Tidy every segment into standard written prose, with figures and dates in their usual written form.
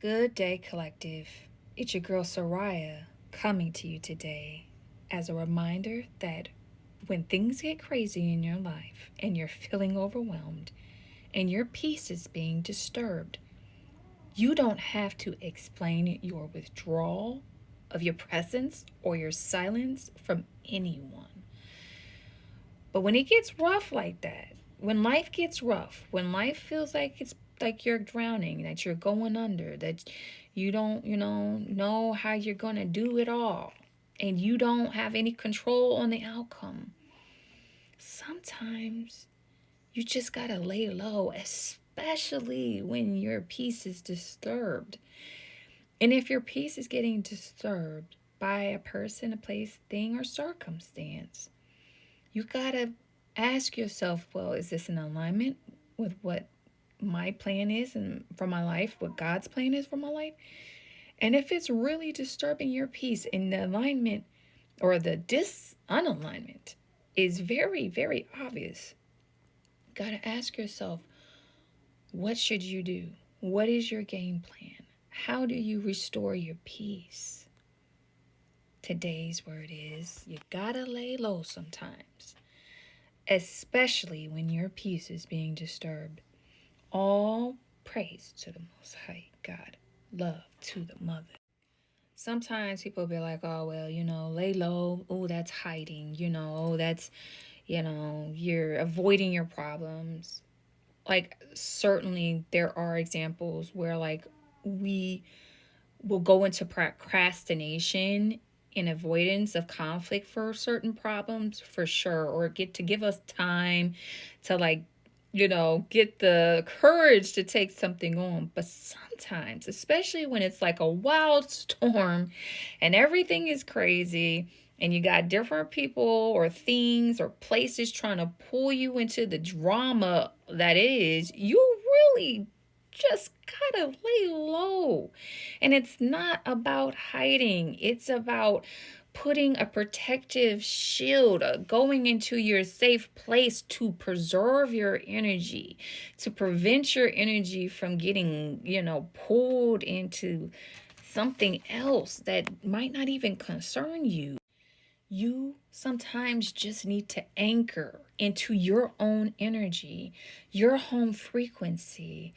Good day, collective. It's your girl Soraya coming to you today as a reminder that when things get crazy in your life and you're feeling overwhelmed and your peace is being disturbed, you don't have to explain your withdrawal of your presence or your silence from anyone. But when it gets rough like that, when life gets rough, when life feels like it's like you're drowning, that you're going under, that you don't, know how you're going to do it all, and you don't have any control on the outcome, sometimes you just got to lay low, especially when your peace is disturbed. And if your peace is getting disturbed by a person, a place, thing, or circumstance, you gotta ask yourself, well, is this in alignment with what my plan is and for my life, what God's plan is for my life? And if it's really disturbing your peace and the alignment or the unalignment is very, very obvious, you gotta ask yourself, what should you do? What is your game plan? How do you restore your peace? Today's word is you gotta lay low sometimes, especially when your peace is being disturbed. All praise to the Most High God. Love to the mother. Sometimes people be like, oh, well, lay low. Oh, that's hiding. Oh, that's, you're avoiding your problems. Like, certainly there are examples where, like, we will go into procrastination and avoidance of conflict for certain problems, for sure, or give us time to, like, get the courage to take something on. But sometimes, especially when it's like a wild storm and everything is crazy and you got different people or things or places trying to pull you into the drama that is, you really just gotta lay low. And it's not about hiding, it's about putting a protective shield, going into your safe place to preserve your energy, to prevent your energy from getting, pulled into something else that might not even concern you. You sometimes just need to anchor into your own energy, your home frequency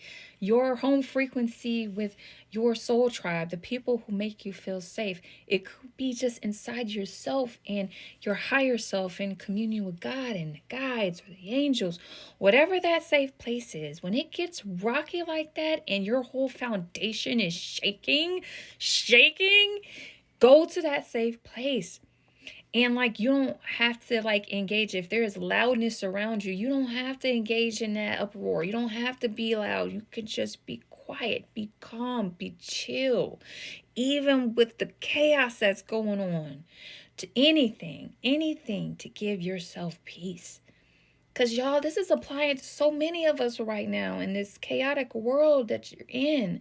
with your soul tribe, the people who make you feel safe. It could be just inside yourself and your higher self in communion with God and the guides or the angels, whatever that safe place is. When it gets rocky like that and your whole foundation is shaking, go to that safe place. And like, you don't have to like engage. If there's loudness around you, you don't have to engage in that uproar. You don't have to be loud. You can just be quiet, be calm, be chill. Even with the chaos that's going on, to anything to give yourself peace. Because y'all, this is applying to so many of us right now in this chaotic world that you're in.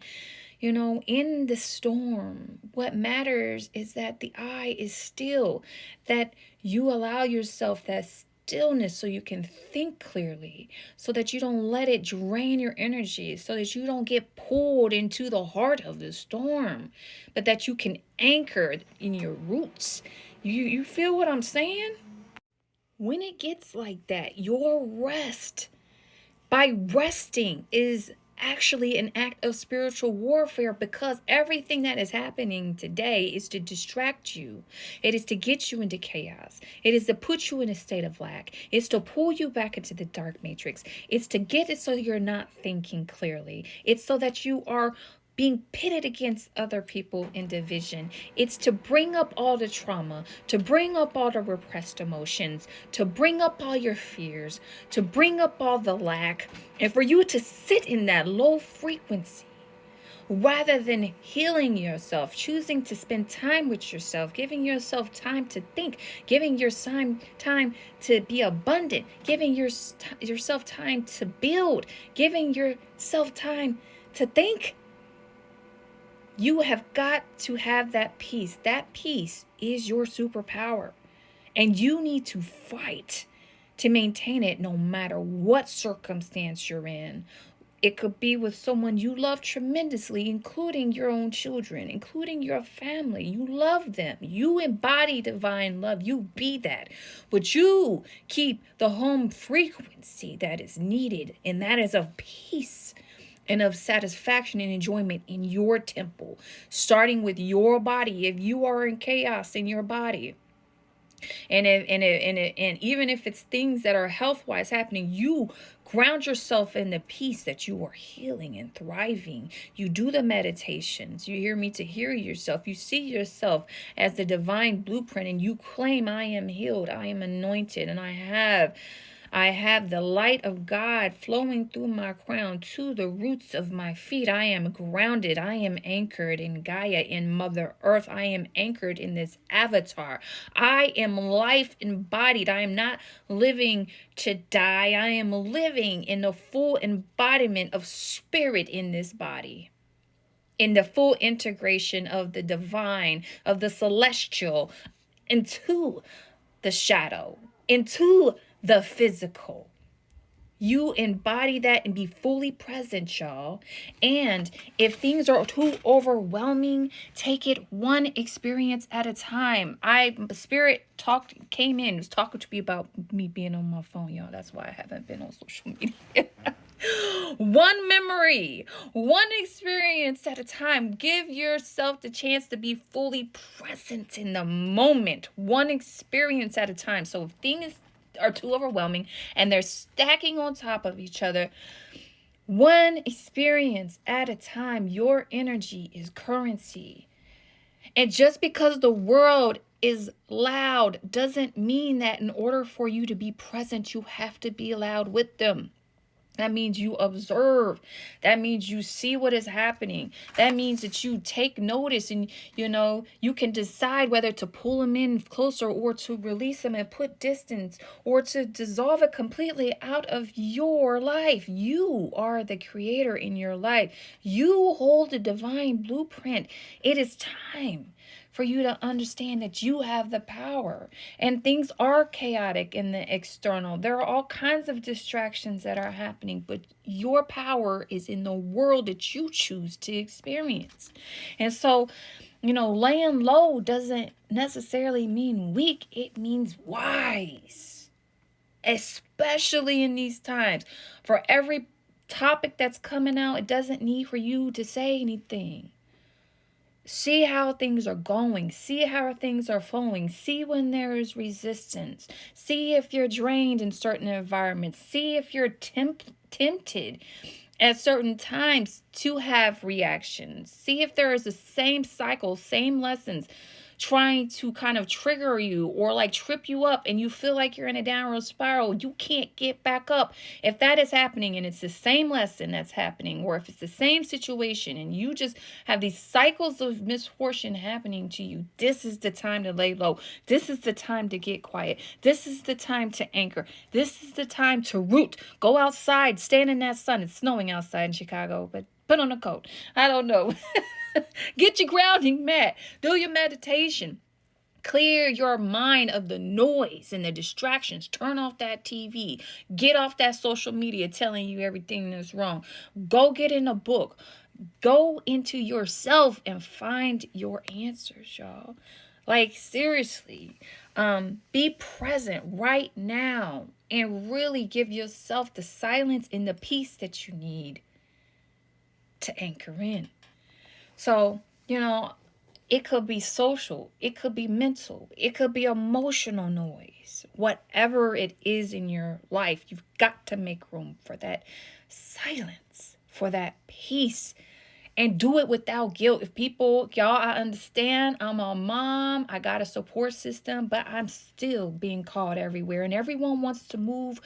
In the storm, what matters is that the eye is still, that you allow yourself that stillness so you can think clearly, so that you don't let it drain your energy, so that you don't get pulled into the heart of the storm, but that you can anchor in your roots. You feel what I'm saying? When it gets like that, your rest by resting is actually an act of spiritual warfare, because everything that is happening today is to distract you. It is to get you into chaos. It is to put you in a state of lack. It's to pull you back into the dark matrix. It's to get it so you're not thinking clearly. It's so that you are being pitted against other people in division. It's to bring up all the trauma, to bring up all the repressed emotions, to bring up all your fears, to bring up all the lack, and for you to sit in that low frequency rather than healing yourself, choosing to spend time with yourself, giving yourself time to think, giving yourself time to be abundant, giving yourself time to build, giving yourself time to think. You have got to have that peace. That peace is your superpower. And you need to fight to maintain it no matter what circumstance you're in. It could be with someone you love tremendously, including your own children, including your family. You love them. You embody divine love. You be that. But you keep the home frequency that is needed, and that is of peace and of satisfaction and enjoyment in your temple, starting with your body. If you are in chaos in your body, and even if it's things that are health wise happening, you ground yourself in the peace that you are healing and thriving. You do the meditations. You hear me to hear yourself. You see yourself as the divine blueprint, and you claim, I am healed, I am anointed, and I have the light of God flowing through my crown to the roots of my feet. I am grounded. I am anchored in Gaia, in Mother Earth. I am anchored in this avatar. I am life embodied. I am not living to die. I am living in the full embodiment of spirit in this body, in the full integration of the divine, of the celestial, into the shadow, into the physical. You embody that and be fully present, y'all. And if things are too overwhelming, take it one experience at a time. Spirit came in, was talking to me about me being on my phone, y'all. That's why I haven't been on social media. One memory, one experience at a time. Give yourself the chance to be fully present in the moment, one experience at a time. So if things are too overwhelming and they're stacking on top of each other, one experience at a time. Your energy is currency. And just because the world is loud doesn't mean that in order for you to be present, you have to be loud with them. That means you observe. That means you see what is happening. That means that you take notice, and you can decide whether to pull them in closer or to release them and put distance or to dissolve it completely out of your life. You are the creator in your life. You hold the divine blueprint. It is time for you to understand that you have the power, and things are chaotic in the external. There are all kinds of distractions that are happening, but your power is in the world that you choose to experience. And so, laying low doesn't necessarily mean weak. It means wise, especially in these times. For every topic that's coming out, it doesn't need for you to say anything. See how things are going. See how things are flowing. See when there is resistance. See if you're drained in certain environments. See if you're tempted at certain times to have reactions. See if there is the same cycle, same lessons trying to kind of trigger you or like trip you up, and you feel like you're in a downward spiral. You can't get back up. If that is happening and it's the same lesson that's happening, or if it's the same situation and you just have these cycles of misfortune happening to you, this is the time to lay low. This is the time to get quiet. This is the time to anchor. This is the time to root. Go outside, stand in that sun. It's snowing outside in Chicago, but put on a coat. I don't know. Get your grounding mat. Do your meditation. Clear your mind of the noise and the distractions. Turn off that TV. Get off that social media telling you everything that's wrong. Go get in a book. Go into yourself and find your answers, y'all. Like, seriously, be present right now and really give yourself the silence and the peace that you need to anchor in. So, it could be social, it could be mental, it could be emotional noise. Whatever it is in your life, you've got to make room for that silence, for that peace, and do it without guilt. If y'all, I understand, I'm a mom, I got a support system, but I'm still being called everywhere, and everyone wants to move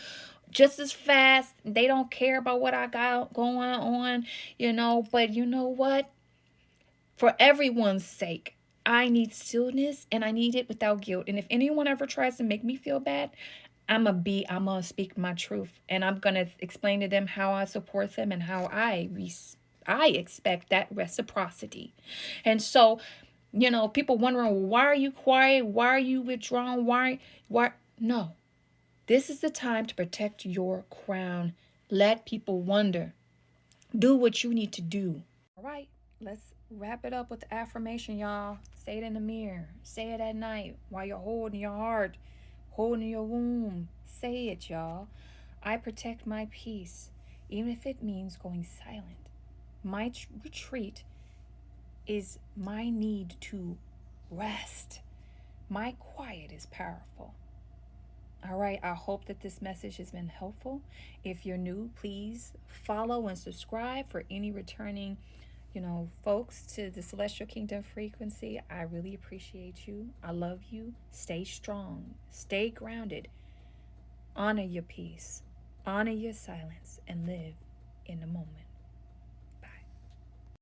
just as fast. They don't care about what I got going on, but you know what? For everyone's sake, I need stillness, and I need it without guilt. And if anyone ever tries to make me feel bad, I'm going to speak my truth, and I'm going to explain to them how I support them and how I expect that reciprocity. And so, people wondering, why are you quiet? Why are you withdrawn? Why? No, this is the time to protect your crown. Let people wonder, Do what you need to do. All right, let's wrap it up with the affirmation, y'all. Say it in the mirror. Say it at night while you're holding your heart, holding your womb. Say it, y'all. I protect my peace, even if it means going silent. My retreat is my need to rest. My quiet is powerful. All right, I hope that this message has been helpful. If you're new, please follow and subscribe for any returning, folks to the Celestial Kingdom frequency. I really appreciate you. I love you. Stay strong, stay grounded, honor your peace, honor your silence, and live in the moment.